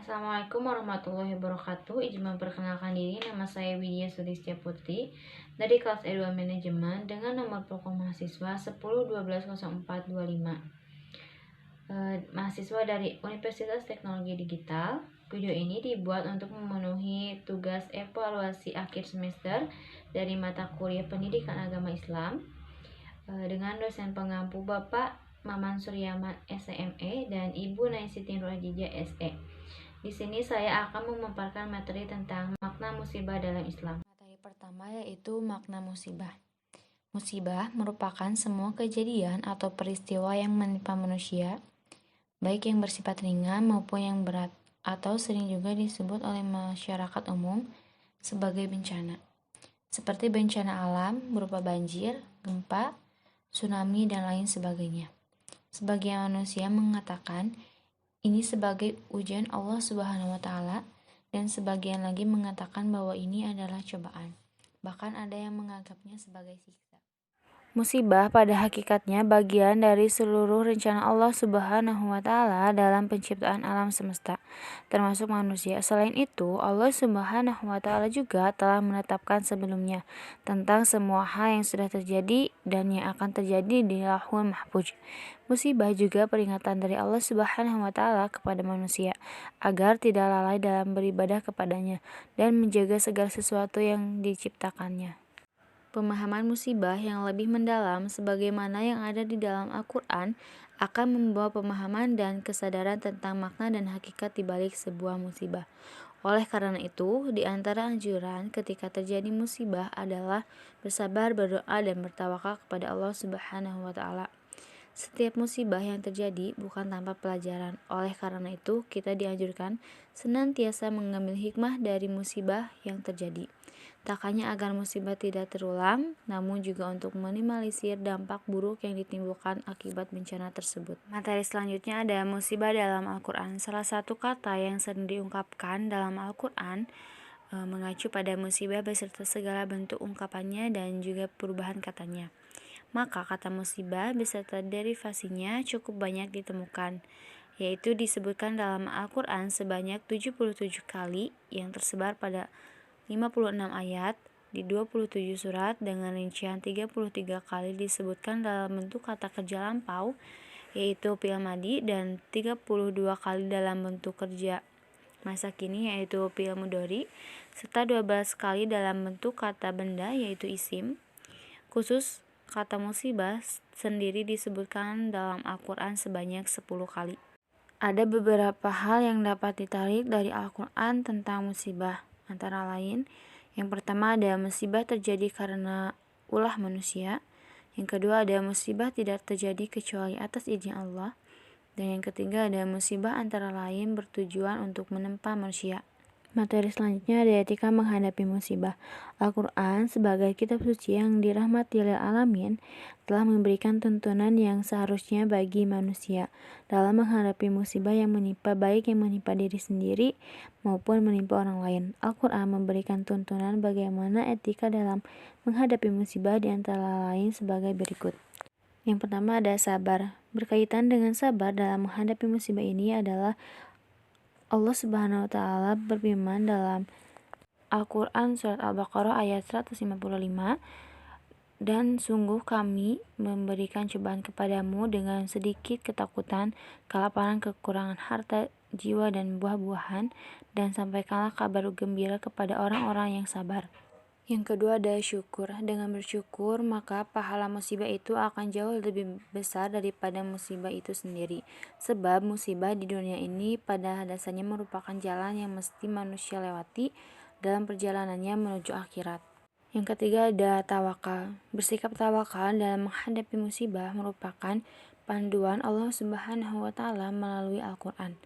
Assalamualaikum warahmatullahi wabarakatuh. Izin memperkenalkan diri, nama saya Widya Sulistia Putri dari kelas E2 Manajemen dengan nomor pokok mahasiswa 10120425. Mahasiswa dari Universitas Teknologi Digital. Video ini dibuat untuk memenuhi tugas evaluasi akhir semester dari mata kuliah Pendidikan Agama Islam dengan dosen pengampu Bapak Maman Suryaman SME dan Ibu Naisiti Nurhadijah SE. Di sini saya akan memaparkan materi tentang makna musibah dalam Islam. Materi pertama yaitu makna musibah. Musibah merupakan semua kejadian atau peristiwa yang menimpa manusia, baik yang bersifat ringan maupun yang berat, atau sering juga disebut oleh masyarakat umum sebagai bencana. Seperti bencana alam berupa banjir, gempa, tsunami, dan lain sebagainya. Sebagian manusia mengatakan ini sebagai ujian Allah Subhanahu wa Ta'ala, dan sebagian lagi mengatakan bahwa ini adalah cobaan. Bahkan ada yang menganggapnya sebagai siksa. Musibah pada hakikatnya bagian dari seluruh rencana Allah Subhanahu wa Ta'ala dalam penciptaan alam semesta, termasuk manusia. Selain itu, Allah Subhanahu wa Ta'ala juga telah menetapkan sebelumnya tentang semua hal yang sudah terjadi dan yang akan terjadi di Lauhul Mahfuz. Musibah juga peringatan dari Allah Subhanahu wa Ta'ala kepada manusia agar tidak lalai dalam beribadah kepadanya dan menjaga segala sesuatu yang diciptakannya. Pemahaman musibah yang lebih mendalam sebagaimana yang ada di dalam Al-Quran akan membawa pemahaman dan kesadaran tentang makna dan hakikat di balik sebuah musibah. Oleh karena itu, di antara anjuran ketika terjadi musibah adalah bersabar, berdoa, dan bertawakal kepada Allah Subhanahu wa Ta'ala. Setiap musibah yang terjadi bukan tanpa pelajaran. Oleh karena itu, kita dianjurkan senantiasa mengambil hikmah dari musibah yang terjadi. Tak hanya agar musibah tidak terulang, namun juga untuk meminimalisir dampak buruk yang ditimbulkan akibat bencana tersebut. Materi selanjutnya ada musibah dalam Al-Quran. Salah satu kata yang sering diungkapkan dalam Al-Quran mengacu pada musibah beserta segala bentuk ungkapannya dan juga perubahan katanya. Maka kata musibah beserta derivasinya cukup banyak ditemukan, yaitu disebutkan dalam Al-Quran sebanyak 77 kali yang tersebar pada 56 ayat di 27 surat dengan rincian 33 kali disebutkan dalam bentuk kata kerja lampau yaitu fi'il madhi dan 32 kali dalam bentuk kerja masa kini yaitu fi'il mudhari serta 12 kali dalam bentuk kata benda yaitu isim. Khusus kata musibah sendiri disebutkan dalam Al-Quran sebanyak 10 kali. Ada beberapa hal yang dapat ditarik dari Al-Quran tentang musibah. Antara lain, yang pertama ada musibah terjadi karena ulah manusia. Yang kedua ada musibah tidak terjadi kecuali atas izin Allah. Dan yang ketiga ada musibah antara lain bertujuan untuk menempa manusia. Materi selanjutnya ada etika menghadapi musibah. Al-Quran sebagai kitab suci yang dirahmati oleh alamin telah memberikan tuntunan yang seharusnya bagi manusia dalam menghadapi musibah yang menimpa baik yang menimpa diri sendiri maupun menimpa orang lain. Al-Quran memberikan tuntunan bagaimana etika dalam menghadapi musibah di antara lain sebagai berikut. Yang pertama ada sabar. Berkaitan dengan sabar dalam menghadapi musibah ini adalah Allah Subhanahu wa Ta'ala berfirman dalam Al-Quran surat Al-Baqarah ayat 155, dan sungguh kami memberikan cobaan kepadamu dengan sedikit ketakutan, kelaparan, kekurangan harta, jiwa, dan buah-buahan, dan sampaikanlah kabar gembira kepada orang-orang yang sabar. Yang kedua ada syukur. Dengan bersyukur, maka pahala musibah itu akan jauh lebih besar daripada musibah itu sendiri. Sebab musibah di dunia ini pada dasarnya merupakan jalan yang mesti manusia lewati dalam perjalanannya menuju akhirat. Yang ketiga ada tawakal. Bersikap tawakal dalam menghadapi musibah merupakan panduan Allah Subhanahu wa Ta'ala melalui Al-Quran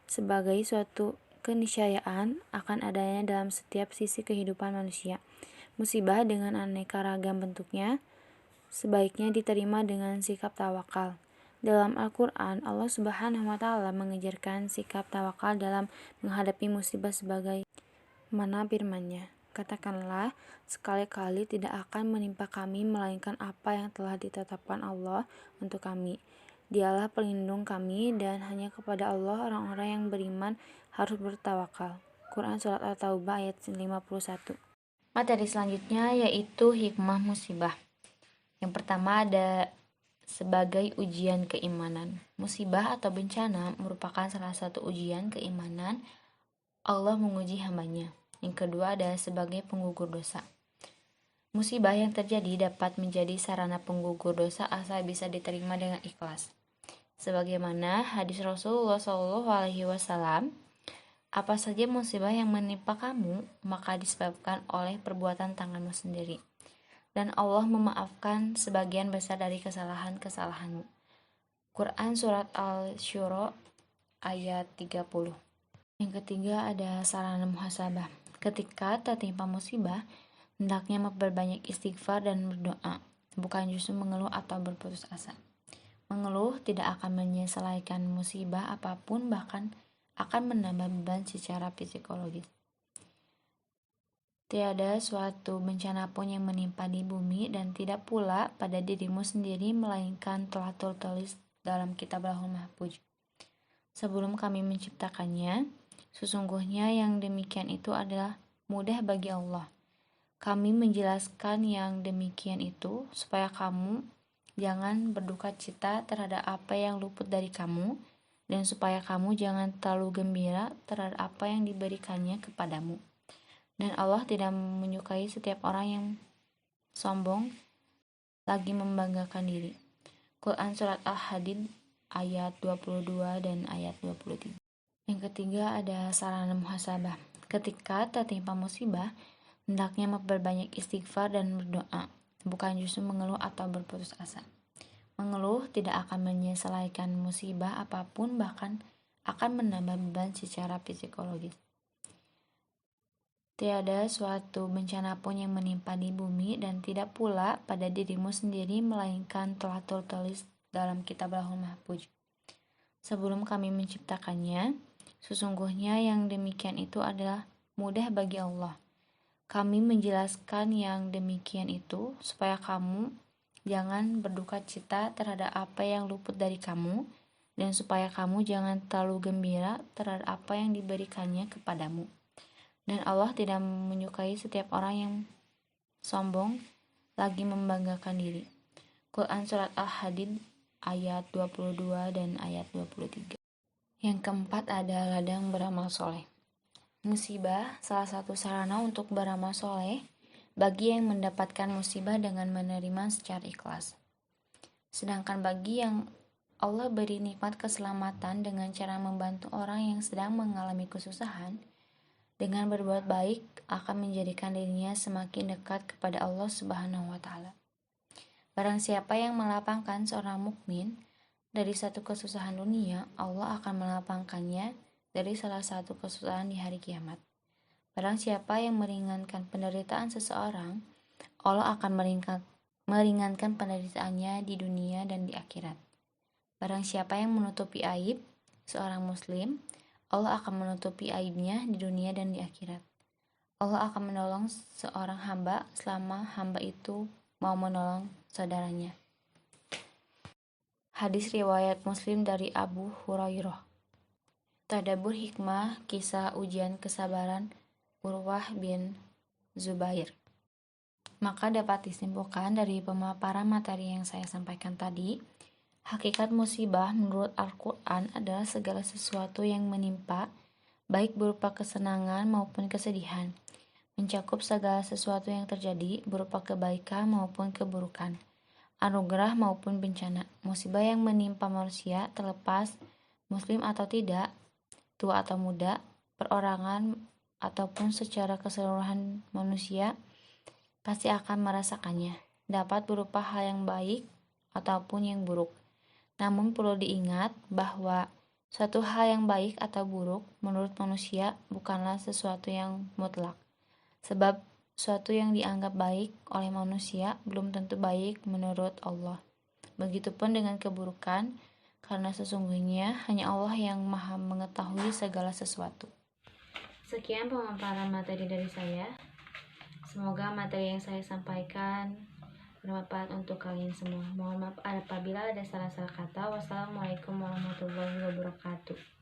sebagai suatu keniscayaan akan adanya dalam setiap sisi kehidupan manusia. Musibah dengan aneka ragam bentuknya sebaiknya diterima dengan sikap tawakal. Dalam Al-Quran, Allah Subhanahu wa Ta'ala mengajarkan sikap tawakal dalam menghadapi musibah sebagai mana firman-Nya. Katakanlah, sekali-kali tidak akan menimpa kami melainkan apa yang telah ditetapkan Allah untuk kami. Dialah pelindung kami dan hanya kepada Allah orang-orang yang beriman harus bertawakal. Quran Surat At-Taubah ayat 51. Materi selanjutnya yaitu hikmah musibah. Yang pertama ada sebagai ujian keimanan. Musibah atau bencana merupakan salah satu ujian keimanan Allah menguji hambanya. Yang kedua ada sebagai penggugur dosa. Musibah yang terjadi dapat menjadi sarana penggugur dosa asal bisa diterima dengan ikhlas. Sebagaimana hadis Rasulullah SAW, apa saja musibah yang menimpa kamu, maka disebabkan oleh perbuatan tanganmu sendiri. Dan Allah memaafkan sebagian besar dari kesalahan-kesalahanmu. Quran Surat Al-Syura ayat 30. Yang ketiga ada sarana muhasabah. Ketika tertimpa musibah, hendaknya memperbanyak istighfar dan berdoa, bukan justru mengeluh atau berputus asa. Mengeluh tidak akan menyelesaikan musibah apapun, bahkan akan menambah beban secara psikologis. Tiada suatu bencana pun yang menimpa di bumi dan tidak pula pada dirimu sendiri, melainkan telah tertulis dalam kitab Lauhul Mahfuz. Sebelum kami menciptakannya, sesungguhnya yang demikian itu adalah mudah bagi Allah. Kami menjelaskan yang demikian itu supaya kamu jangan berduka cita terhadap apa yang luput dari kamu, dan supaya kamu jangan terlalu gembira terhadap apa yang diberikannya kepadamu. Dan Allah tidak menyukai setiap orang yang sombong lagi membanggakan diri. Quran Surat Al-Hadid ayat 22 dan ayat 23. Yang ketiga ada sarana muhasabah. Ketika tertimpa musibah, hendaknya memperbanyak istighfar dan berdoa, bukan justru mengeluh atau berputus asa. Mengeluh tidak akan menyelesaikan musibah apapun, bahkan akan menambah beban secara psikologis. Tiada suatu bencana pun yang menimpa di bumi dan tidak pula pada dirimu sendiri, melainkan telah tertulis dalam kitab Lauhul Mahfuz. Sebelum kami menciptakannya, sesungguhnya yang demikian itu adalah mudah bagi Allah. Kami menjelaskan yang demikian itu supaya kamu jangan berduka cita terhadap apa yang luput dari kamu, dan supaya kamu jangan terlalu gembira terhadap apa yang diberikannya kepadamu. Dan Allah tidak menyukai setiap orang yang sombong lagi membanggakan diri. Quran Surat Al-Hadid ayat 22 dan ayat 23. Yang keempat ada ladang beramal soleh. Musibah salah satu sarana untuk beramal soleh bagi yang mendapatkan musibah dengan menerima secara ikhlas. Sedangkan bagi yang Allah beri nikmat keselamatan dengan cara membantu orang yang sedang mengalami kesusahan, dengan berbuat baik akan menjadikan dirinya semakin dekat kepada Allah Subhanahu wa Ta'ala. Barang siapa yang melapangkan seorang mukmin dari satu kesusahan dunia, Allah akan melapangkannya dari salah satu kesusahan di hari kiamat. Barang siapa yang meringankan penderitaan seseorang, Allah akan meringankan penderitaannya di dunia dan di akhirat. Barang siapa yang menutupi aib seorang muslim, Allah akan menutupi aibnya di dunia dan di akhirat. Allah akan menolong seorang hamba selama hamba itu mau menolong saudaranya. Hadis riwayat Muslim dari Abu Hurairah. Tadabbur hikmah kisah ujian kesabaran Urwah bin Zubair. Maka dapat disimpulkan dari pemaparan materi yang saya sampaikan tadi, hakikat musibah menurut Al-Quran adalah segala sesuatu yang menimpa, baik berupa kesenangan maupun kesedihan, mencakup segala sesuatu yang terjadi berupa kebaikan maupun keburukan, anugerah maupun bencana. Musibah yang menimpa manusia terlepas muslim atau tidak, tua atau muda, perorangan ataupun secara keseluruhan manusia pasti akan merasakannya, dapat berupa hal yang baik ataupun yang buruk. Namun perlu diingat bahwa suatu hal yang baik atau buruk menurut manusia bukanlah sesuatu yang mutlak. Sebab suatu yang dianggap baik oleh manusia belum tentu baik menurut Allah. Begitupun dengan keburukan, karena sesungguhnya hanya Allah yang Maha mengetahui segala sesuatu. Sekian pemaparan materi dari saya. Semoga materi yang saya sampaikan bermanfaat untuk kalian semua. Mohon maaf apabila ada salah-salah kata. Wassalamualaikum warahmatullahi wabarakatuh.